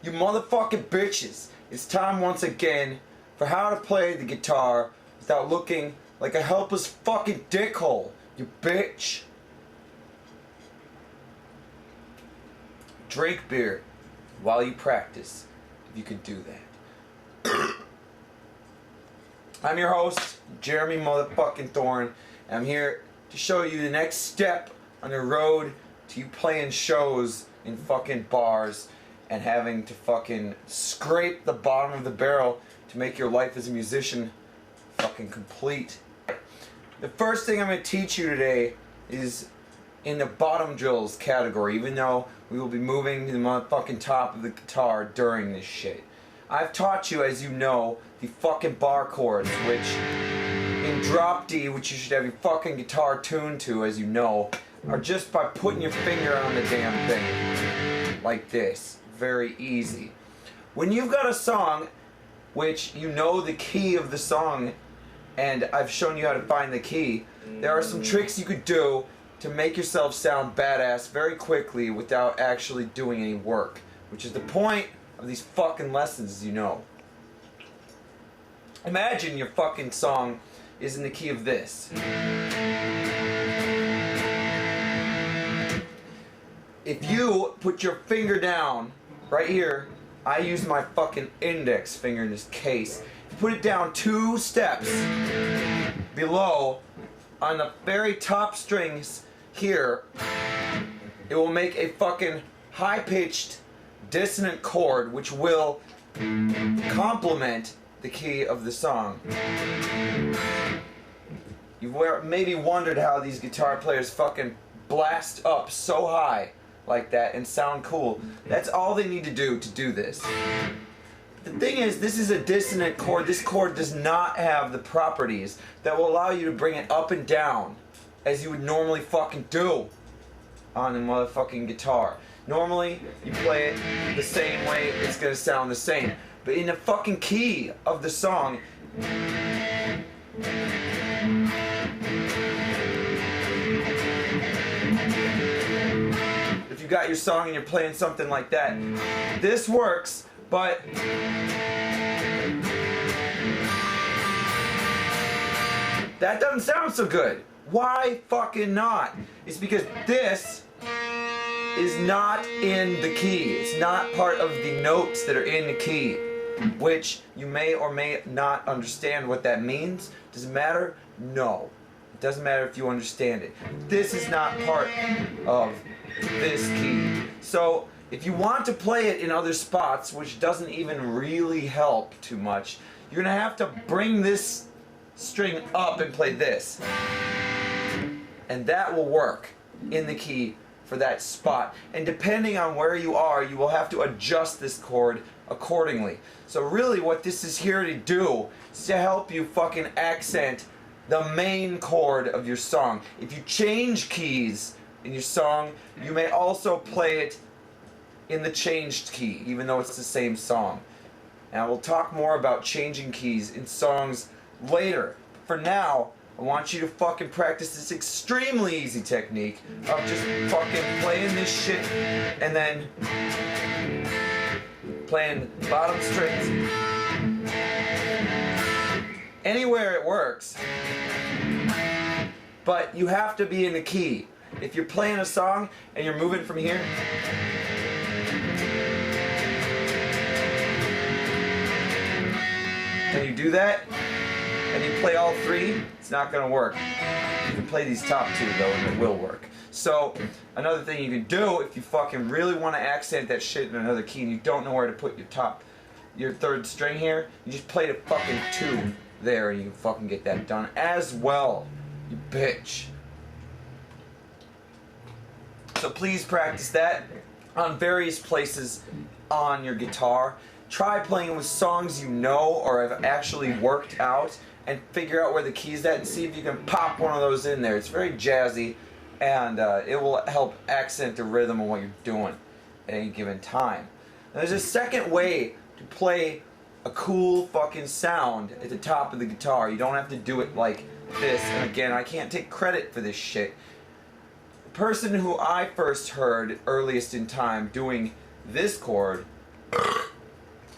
You motherfucking bitches. It's time once again for how to play the guitar without looking like a helpless fucking dickhole. You bitch. Drink beer while you practice, if you could do that. I'm your host, Jeremy motherfucking Thorne, and I'm here to show you the next step on the road to you playing shows in fucking bars and having to fucking scrape the bottom of the barrel to make your life as a musician fucking complete. The first thing I'm going to teach you today is in the bottom drills category, even though we will be moving to the motherfucking top of the guitar during this shit. I've taught you, as you know, the fucking bar chords, which in drop D, which you should have your fucking guitar tuned to, as you know, are just by putting your finger on the damn thing. Like this. Very easy. When you've got a song, which you know the key of the song, and I've shown you how to find the key, there are some tricks you could do to make yourself sound badass very quickly without actually doing any work, which is the point of these fucking lessons, as you know. Imagine your fucking song is in the key of this. If you put your finger down right here, I use my fucking index finger in this case. If you put it down 2 steps below on the very top strings here, it will make a fucking high-pitched dissonant chord which will complement the key of the song. You've maybe wondered how these guitar players fucking blast up so high like that and sound cool. That's all they need to do this. The thing is, this is a dissonant chord. This chord does not have the properties that will allow you to bring it up and down as you would normally fucking do on a motherfucking guitar. Normally, you play it the same way, it's gonna sound the same. But in the fucking key of the song, if you got your song and you're playing something like that, this works, but that doesn't sound so good. Why fucking not? It's because this is not in the key. It's not part of the notes that are in the key, which you may or may not understand what that means. Does it matter? No. It doesn't matter if you understand it. This is not part of this key. So if you want to play it in other spots, which doesn't even really help too much, you're gonna have to bring this string up and play this. And that will work in the key for that spot. And depending on where you are, you will have to adjust this chord accordingly. So really what this is here to do is to help you fucking accent the main chord of your song. If you change keys in your song, you may also play it in the changed key, even though it's the same song. And we'll talk more about changing keys in songs later. For now, I want you to fucking practice this extremely easy technique of just fucking playing this shit and then playing bottom strings. Anywhere it works. But you have to be in the key. If you're playing a song and you're moving from here, and you do that, and you play all 3, it's not gonna work. You can play these top 2 though, and it will work. So, another thing you can do if you fucking really want to accent that shit in another key and you don't know where to put your 3rd string here, you just play the fucking 2 there and you can fucking get that done as well, you bitch. So please practice that on various places on your guitar. Try playing with songs you know or have actually worked out and figure out where the key's at and see if you can pop one of those in there. It's very jazzy and it will help accent the rhythm of what you're doing at any given time. And there's a second way to play a cool fucking sound at the top of the guitar. You don't have to do it like this. And again, I can't take credit for this shit. The person who I first heard earliest in time doing this chord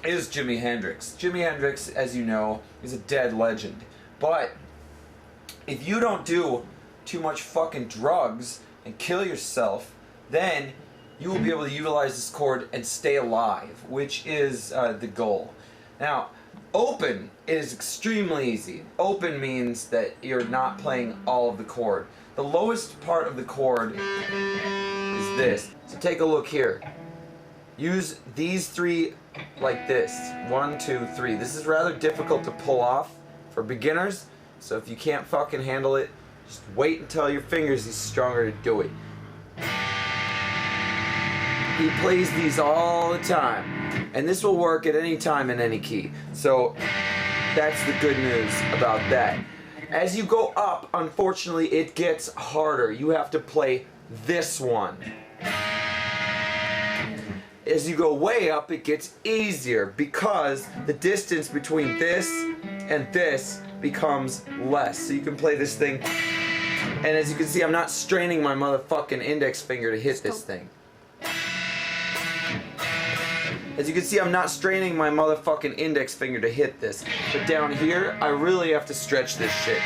is Jimi Hendrix. Jimi Hendrix, as you know, is a dead legend. But if you don't do too much fucking drugs and kill yourself, then you will be able to utilize this chord and stay alive, which is the goal. Now, open is extremely easy. Open means that you're not playing all of the chord. The lowest part of the chord is this. So take a look here. Use these three like this. 1, 2, 3. This is rather difficult to pull off for beginners, so if you can't fucking handle it, just wait until your fingers is stronger to do it. He plays these all the time, and this will work at any time in any key. So that's the good news about that. As you go up, unfortunately, it gets harder. You have to play this one. As you go way up, it gets easier because the distance between this and this becomes less. So you can play this thing, and as you can see, I'm not straining my motherfucking index finger to hit this thing. As you can see, I'm not straining my motherfucking index finger to hit this. But down here, I really have to stretch this shit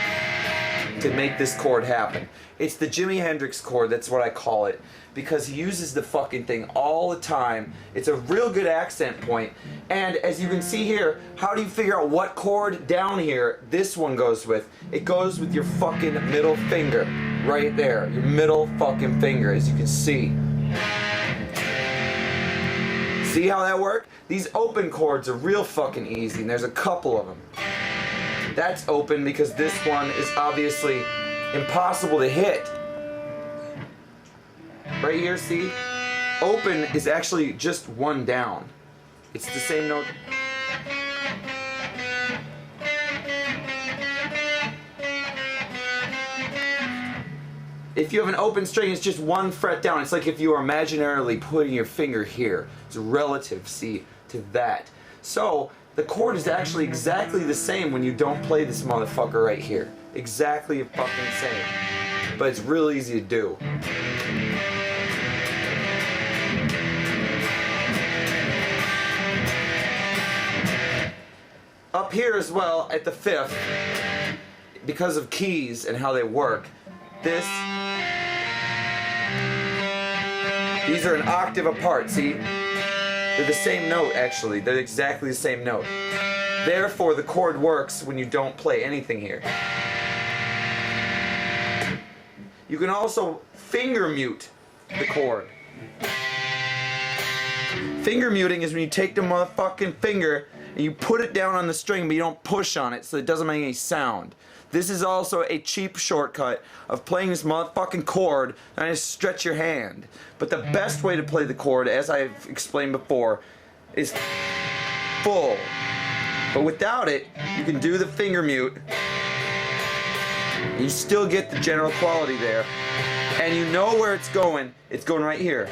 to make this chord happen. It's the Jimi Hendrix chord, that's what I call it, because he uses the fucking thing all the time. It's a real good accent point. And as you can see here, how do you figure out what chord down here this one goes with? It goes with your fucking middle finger. Right there. Your middle fucking finger, as you can see. See how that worked? These open chords are real fucking easy, and there's a couple of them. That's open because this one is obviously impossible to hit. Right here, see? Open is actually just one down. It's the same note. If you have an open string, it's just one fret down. It's like if you are imaginarily putting your finger here. It's relative, see, to that. So, the chord is actually exactly the same when you don't play this motherfucker right here. Exactly the fucking same. But it's real easy to do. Up here as well, at the fifth, because of keys and how they work, these are an octave apart, see? They're the same note, actually. They're exactly the same note. Therefore, the chord works when you don't play anything here. You can also finger mute the chord. Finger muting is when you take the motherfucking finger and you put it down on the string, but you don't push on it so it doesn't make any sound. This is also a cheap shortcut of playing this motherfucking chord, and I just stretch your hand. But the best way to play the chord, as I've explained before, is full. But without it, you can do the finger mute. You still get the general quality there. And you know where it's going. It's going right here.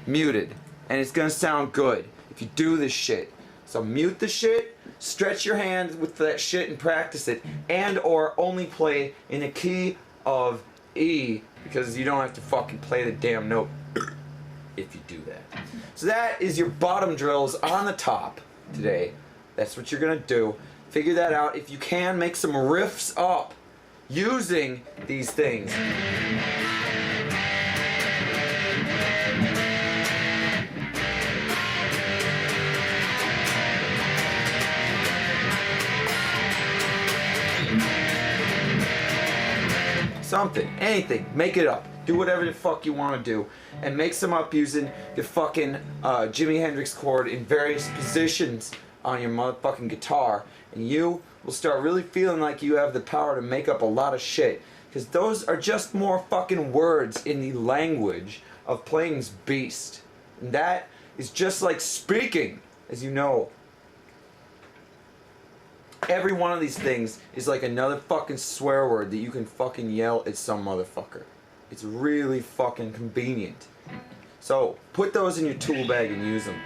Muted. And it's gonna sound good if you do this shit. So mute the shit, stretch your hand with that shit and practice it, and or only play in a key of E, because you don't have to fucking play the damn note if you do that. So that is your bottom drills on the top today. That's what you're gonna do. Figure that out. If you can, make some riffs up using these things. Something, anything, make it up. Do whatever the fuck you want to do, and make some up using the fucking Jimi Hendrix chord in various positions on your motherfucking guitar, and you will start really feeling like you have the power to make up a lot of shit, because those are just more fucking words in the language of playing this beast, and that is just like speaking, as you know. Every one of these things is like another fucking swear word that you can fucking yell at some motherfucker. It's really fucking convenient. So, put those in your tool bag and use them.